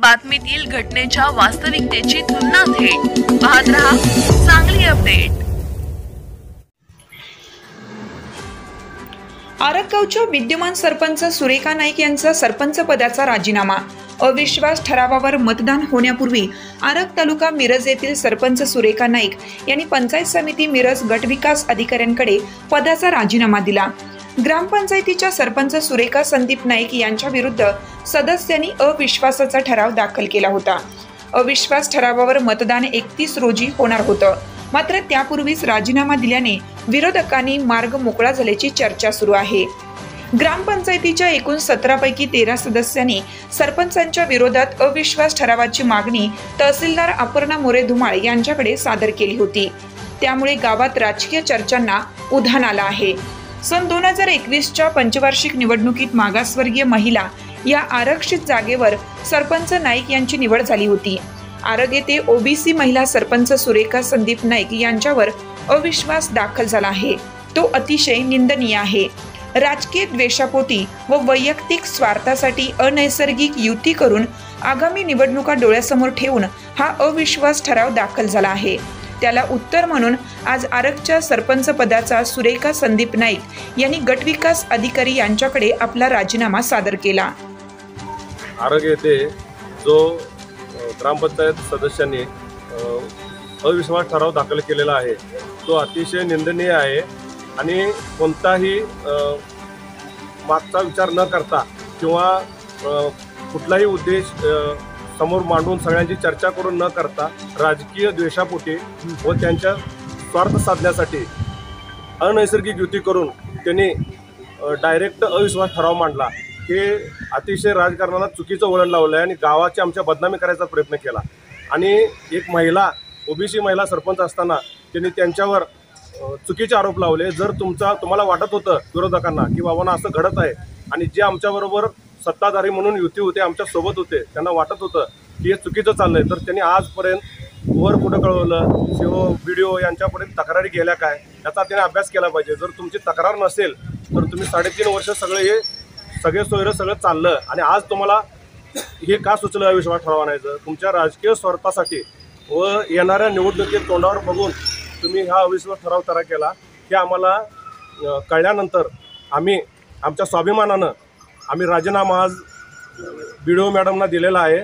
बातमीतील घटनेच्या वास्तविकतेची तुलना थेट पाहत रहा सांगली अपडेट। आरगावच्या विद्यमान सरपंच सुरेखा नाईक यांचा सरपंच पदाचा राजीनामा। अविश्वास ठरावावर मतदान होण्यापूर्वी आरग तालुका मिरज येथील सरपंच सुरेखा नाईक यांनी पंचायत समिती मिरज गटविकास अधिकाऱ्यांकडे पदाचा राजीनामा दिला। ग्रामपंचायतीच्या सरपंच सुरेखा संदीप नाईक यांच्या विरुद्ध सदस्यांनी अविश्वासाचा ठराव दाखल केला होता। अविश्वास ठरावावर मतदान 31 रोजी होणार होतं, मात्र त्यापूर्वीच राजीनामा दिल्याने विरोधकांनी मार्ग मोकळा झाल्याची चर्चा सुरू आहे। ग्रामपंचायतीच्या एकूण 17 पैकी 13 सदस्यांनी सरपंचांच्या विरोधात अविश्वास ठरावाची मागणी तहसीलदार अपर्णा मोरे धुमाळ यांच्याकडे सादर केली होती। त्यामुळे गावात राजकीय चर्चांना उधाण आलं आहे। सन 2021च्या पंचवार्षिक निवडणुकीत मागासवर्गीय महिला या आरक्षित जागेवर सरपंच नाईक यांची निवड झाली होती। आरग येथे ओबीसी महिला सरपंच सुरेखा संदीप नाईक यांच्यावर अविश्वास दाखल झाला आहे। तो अतिशय निंदनीय आहे। राजकीय द्वेषापोटी व वैयक्तिक स्वार्थासाठी अनैसर्गिक युती करून आगामी निवडणुका डोळ्यासमोर ठेवून हा अविश्वास ठराव दाखल झाला आहे। त्याला उत्तर म्हणून आज आरगच्या सरपंच पदाचा सुरेखा संदीप नाईक यांनी गटविकास अधिकारी यांच्याकडे आपला राजीनामा सादर केला। आरग येथे जो ग्रामपंचायत सदस्यांनी अविश्वास ठराव दाखल केलेला आहे तो अतिशय निंदनीय आहे आणि कोणताही मागचा विचार न करता किंवा कुठलाही उद्देश समोर मांडून सगळ्यांची चर्चा करून न करता राजकीय द्वेषापोटी व त्यांच्या स्वार्थ साधण्यासाठी अनैसर्गिक युती करून त्यांनी डायरेक्ट अविश्वास ठराव मांडला। हे अतिशय राजकारणाला चुकीचं वळण लावलं आहे आणि गावाची आमच्या बदनामी करायचा प्रयत्न केला आणि एक महिला ओबीसी महिला सरपंच असताना त्यांनी त्यांच्यावर चुकीचे आरोप लावले। जर तुम्हाला वाटत होतं विरोधकांना की बाबांना असं घडत आहे आणि जे आमच्याबरोबर सत्ताधारी म्हणून युती होते आमच्या सोबत होते त्यांना वाटत होतं की हे चुकीचं चाललंय, तर त्यांनी आजपर्यंत वर कुठं कळवलं सीओ BDO यांच्यापर्यंत तक्रारी गेल्या काय याचा त्याने अभ्यास केला पाहिजे। जर तुमची तक्रार नसेल तर तुम्ही 3.5 वर्ष सगळे सोयरं सगळं चाललं आणि आज तुम्हाला हे का सुचलं अविश्वास ठराव आणायचं? तुमच्या राजकीय स्वार्थासाठी व येणाऱ्या निवडणुकीत तोंडावर बघून तुम्ही हा अविश्वास ठराव तयार केला। हे आम्हाला कळल्यानंतर आम्ही आमच्या स्वाभिमानानं आम्ही राजीनामा आज BDO मॅडमना दिलेला आहे